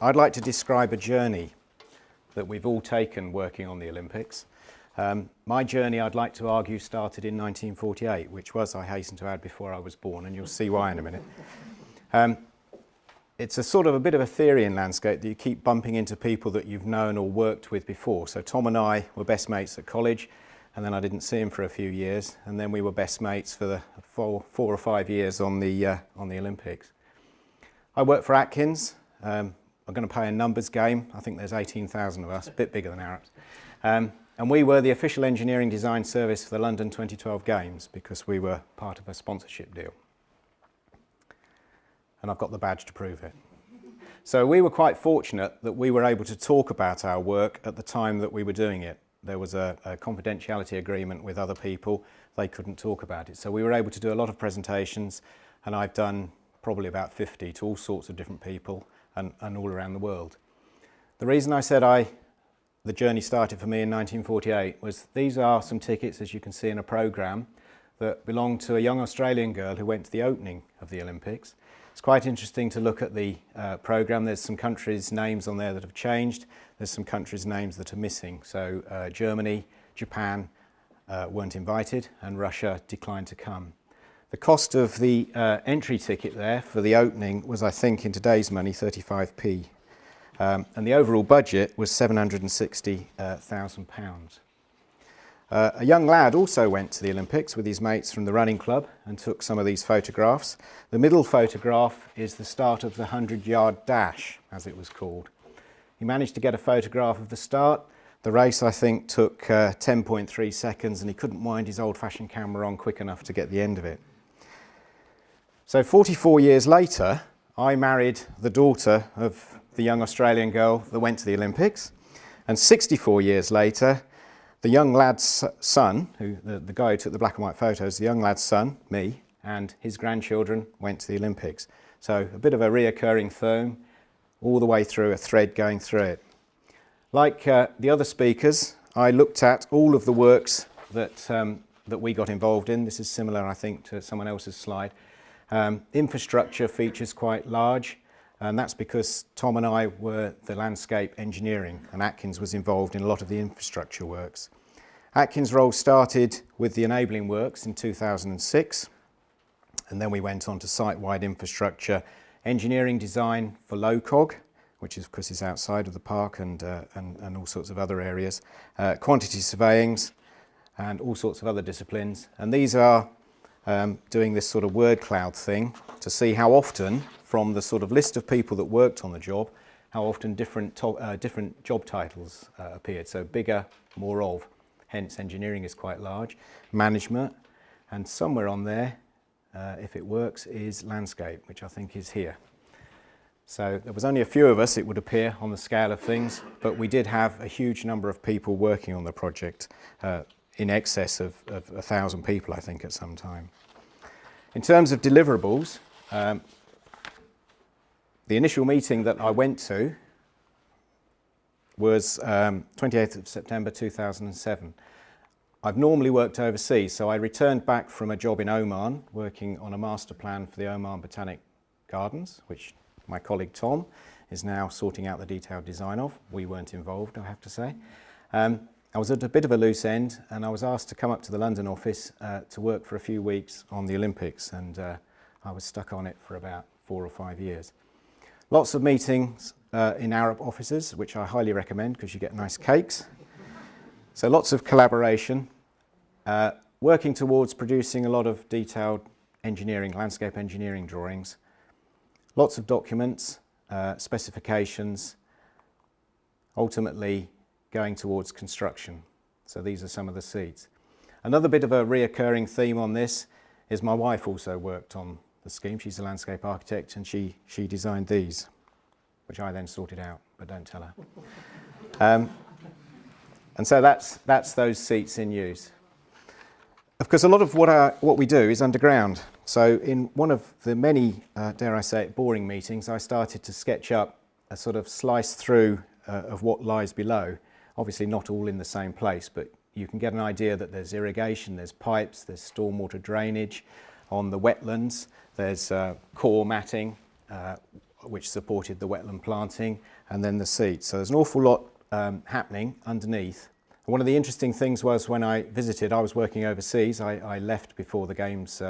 I'd like to describe a journey that we've all taken working on the Olympics. My journey, I'd like to argue, started in 1948, which was, I hasten to add, before I was born, and you'll see why in a minute. It's a sort of a bit of a theory in landscape that you keep bumping into people that you've known or worked with before. So Tom and I were best mates at college, and then I didn't see him for a few years, and then we were best mates for the four or 5 years on the Olympics. I worked for Atkins. I'm going to play a numbers game. I think there's 18,000 of us, a bit bigger than Arabs. And we were the official engineering design service for the London 2012 Games because we were part of a sponsorship deal. And I've got the badge to prove it. So we were quite fortunate that we were able to talk about our work at the time that we were doing it. There was a confidentiality agreement with other people. They couldn't talk about it. So we were able to do a lot of presentations, and I've done probably about 50 to all sorts of different people and all around the world. The reason I said the journey started for me in 1948 was these are some tickets, as you can see, in a programme that belonged to a young Australian girl who went to the opening of the Olympics. It's quite interesting to look at the programme. There's some countries' names on there that have changed. There's some countries' names that are missing. So Germany, Japan weren't invited, and Russia declined to come. The cost of the entry ticket there for the opening was, I think, in today's money, 35p. And the overall budget was £760,000. A young lad also went to the Olympics with his mates from the running club and took some of these photographs. The middle photograph is the start of the 100-yard dash, as it was called. He managed to get a photograph of the start. The race, I think, took 10.3 seconds, and he couldn't wind his old-fashioned camera on quick enough to get the end of it. So 44 years later, I married the daughter of the young Australian girl that went to the Olympics, and 64 years later, the young lad's son, the guy who took the black and white photos, the young lad's son, me, and his grandchildren went to the Olympics. So a bit of a reoccurring theme, all the way through, a thread going through it. Like the other speakers, I looked at all of the works that we got involved in. This is similar, I think, to someone else's slide. Infrastructure features quite large, and that's because Tom and I were the landscape engineering, and Atkins was involved in a lot of the infrastructure works. Atkins' role started with the enabling works in 2006, and then we went on to site-wide infrastructure, engineering design for low cog, which is, of course, is outside of the park, and all sorts of other areas, quantity surveyings, and all sorts of other disciplines. And these are doing this sort of word cloud thing to see how often, from the sort of list of people that worked on the job, how often different job titles appeared. So bigger, more of, hence engineering is quite large. Management, and somewhere on there, if it works, is landscape, which I think is here. So there was only a few of us, it would appear, on the scale of things, but we did have a huge number of people working on the project, in excess of 1,000 people, I think, at some time. In terms of deliverables, the initial meeting that I went to was 28th of September 2007. I've normally worked overseas, so I returned back from a job in Oman, working on a master plan for the Oman Botanic Gardens, which my colleague Tom is now sorting out the detailed design of. We weren't involved, I have to say. I was at a bit of a loose end, and I was asked to come up to the London office to work for a few weeks on the Olympics, and I was stuck on it for about 4 or 5 years. Lots of meetings in Arab offices, which I highly recommend because you get nice cakes. So lots of collaboration, working towards producing a lot of detailed engineering, landscape engineering drawings, lots of documents, specifications, ultimately going towards construction. So these are some of the seats. Another bit of a reoccurring theme on this is my wife also worked on the scheme. She's a landscape architect, and she designed these, which I then sorted out, but don't tell her. And so that's those seats in use. Of course, a lot of what we do is underground. So in one of the many, dare I say it, boring meetings, I started to sketch up a sort of slice through of what lies below. Obviously not all in the same place, but you can get an idea that there's irrigation, there's pipes, there's stormwater drainage. On the wetlands, there's core matting, which supported the wetland planting, and then the seats. So there's an awful lot happening underneath. And one of the interesting things was when I visited, I was working overseas. I left before the games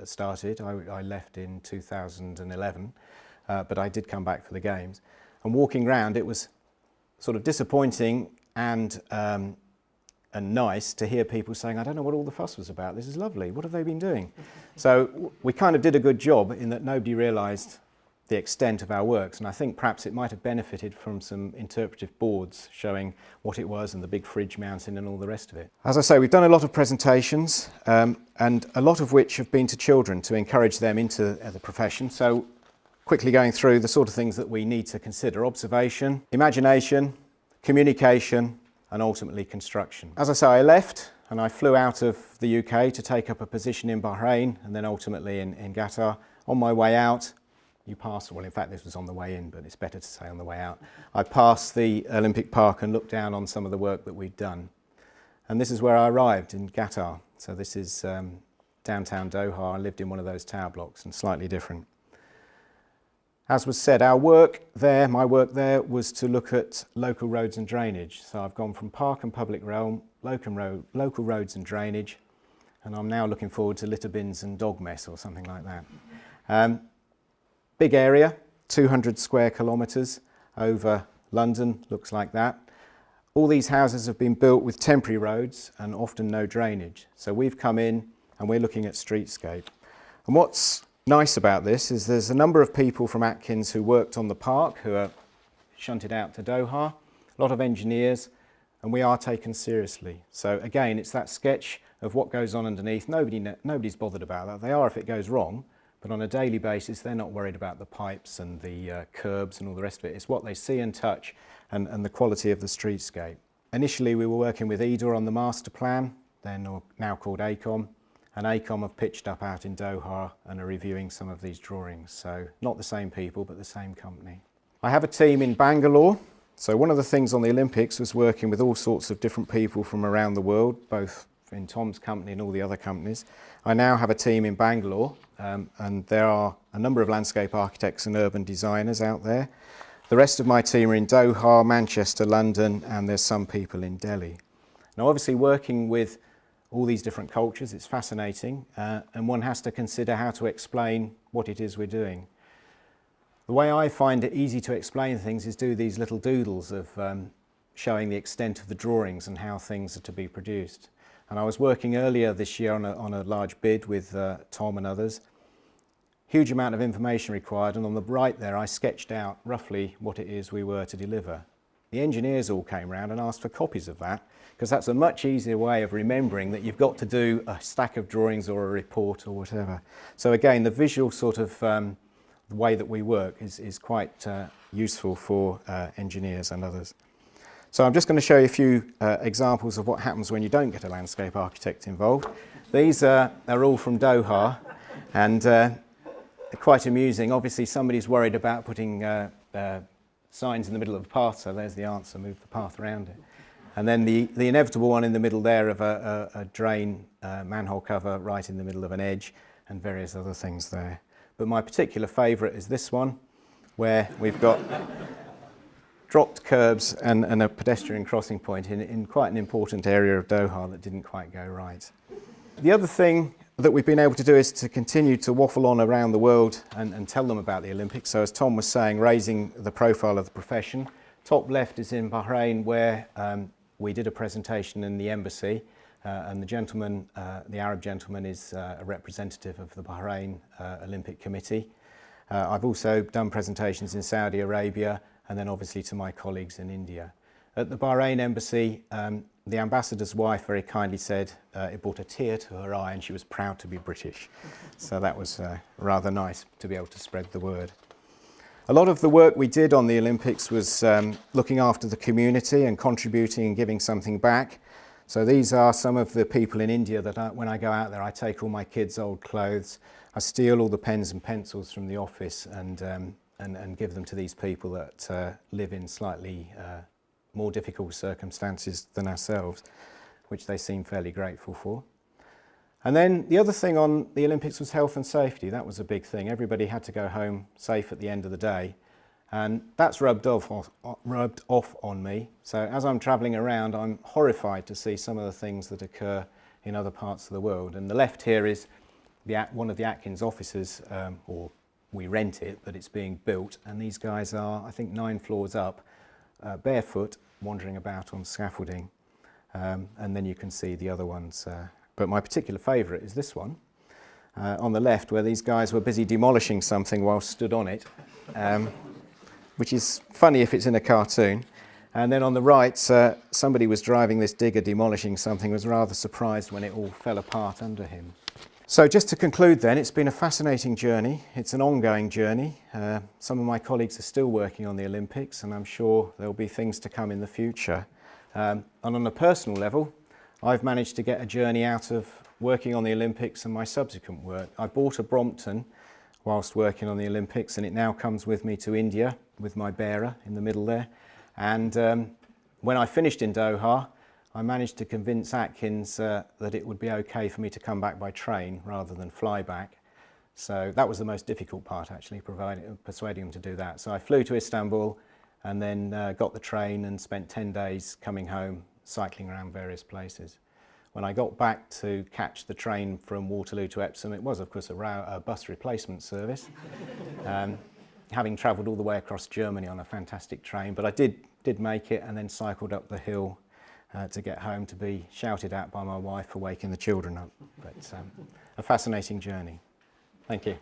started. I left in 2011, but I did come back for the games. And walking around, it was sort of disappointing and nice to hear people saying, I don't know what all the fuss was about, this is lovely, what have they been doing? So we kind of did a good job in that nobody realised the extent of our works, and I think perhaps it might have benefited from some interpretive boards showing what it was and the big fridge mountain and all the rest of it. As I say, we've done a lot of presentations and a lot of which have been to children to encourage them into the profession. So quickly going through the sort of things that we need to consider: observation, imagination, communication, and ultimately construction. As I say, I left and I flew out of the UK to take up a position in Bahrain and then ultimately in Qatar. On my way out, you pass, well in fact this was on the way in, but it's better to say on the way out, I passed the Olympic Park and looked down on some of the work that we'd done. And this is where I arrived, in Qatar. So this is downtown Doha. I lived in one of those tower blocks and slightly different. As was said, our work there, my work there, was to look at local roads and drainage. So I've gone from park and public realm, local roads and drainage, and I'm now looking forward to litter bins and dog mess or something like that. Big area, 200 square kilometres over London, looks like that. All these houses have been built with temporary roads and often no drainage. So we've come in and we're looking at streetscape. And what's nice about this is there's a number of people from Atkins who worked on the park who are shunted out to Doha, a lot of engineers, and we are taken seriously. So again, it's that sketch of what goes on underneath. Nobody's bothered about that. They are if it goes wrong, but on a daily basis they're not worried about the pipes and the curbs and all the rest of it. It's what they see and touch and the quality of the streetscape. Initially we were working with EDA on the master plan, they're now called ACOM. And ACOM have pitched up out in Doha and are reviewing some of these drawings. So not the same people, but the same company. I have a team in Bangalore. So one of the things on the Olympics was working with all sorts of different people from around the world, both in Tom's company and all the other companies. I now have a team in Bangalore, and there are a number of landscape architects and urban designers out there. The rest of my team are in Doha, Manchester, London, and there's some people in Delhi. Now obviously working with all these different cultures, it's fascinating, and one has to consider how to explain what it is we're doing. The way I find it easy to explain things is do these little doodles of showing the extent of the drawings and how things are to be produced. And I was working earlier this year on a large bid with Tom and others. Huge amount of information required, and on the right there I sketched out roughly what it is we were to deliver. The engineers all came round and asked for copies of that, because that's a much easier way of remembering that you've got to do a stack of drawings or a report or whatever. So again, the visual sort of the way that we work is quite useful for engineers and others. So I'm just going to show you a few examples of what happens when you don't get a landscape architect involved. These are all from Doha, and quite amusing. Obviously somebody's worried about putting signs in the middle of the path, so there's the answer, move the path around it. And then the inevitable one in the middle there of a drain manhole cover right in the middle of an edge, and various other things there. But my particular favourite is this one, where we've got dropped curbs and a pedestrian crossing point in quite an important area of Doha that didn't quite go right. The other thing that we've been able to do is to continue to waffle on around the world and tell them about the Olympics. So as Tom was saying, raising the profile of the profession. Top left is in Bahrain, where we did a presentation in the embassy, and the gentleman, the Arab gentleman, is a representative of the Bahrain Olympic Committee. I've also done presentations in Saudi Arabia, and then obviously to my colleagues in India. At the Bahrain embassy, the ambassador's wife very kindly said it brought a tear to her eye and she was proud to be British. So that was rather nice to be able to spread the word. A lot of the work we did on the Olympics was looking after the community and contributing and giving something back. So these are some of the people in India that when I go out there, I take all my kids' old clothes, I steal all the pens and pencils from the office and give them to these people that live in slightly more difficult circumstances than ourselves, which they seem fairly grateful for. And then the other thing on the Olympics was health and safety. That was a big thing. Everybody had to go home safe at the end of the day. And that's rubbed off on me. So as I'm travelling around, I'm horrified to see some of the things that occur in other parts of the world. And the left here is one of the Atkins offices, or we rent it, but it's being built. And these guys are, I think, 9 floors up, barefoot, wandering about on scaffolding. And then you can see the other ones. But my particular favourite is this one on the left, where these guys were busy demolishing something while stood on it. Which is funny if it's in a cartoon. And then on the right, somebody was driving this digger demolishing something, was rather surprised when it all fell apart under him. So just to conclude then, it's been a fascinating journey. It's an ongoing journey. Some of my colleagues are still working on the Olympics, and I'm sure there'll be things to come in the future. And on a personal level, I've managed to get a journey out of working on the Olympics and my subsequent work. I bought a Brompton whilst working on the Olympics, and it now comes with me to India with my bearer in the middle there. And when I finished in Doha, I managed to convince Atkins that it would be okay for me to come back by train rather than fly back. So that was the most difficult part, actually, persuading them to do that. So I flew to Istanbul and then got the train and spent 10 days coming home, cycling around various places. When I got back to catch the train from Waterloo to Epsom, it was, of course, a bus replacement service, having travelled all the way across Germany on a fantastic train. But I did make it, and then cycled up the hill to get home, to be shouted at by my wife for waking the children up. But a fascinating journey. Thank you.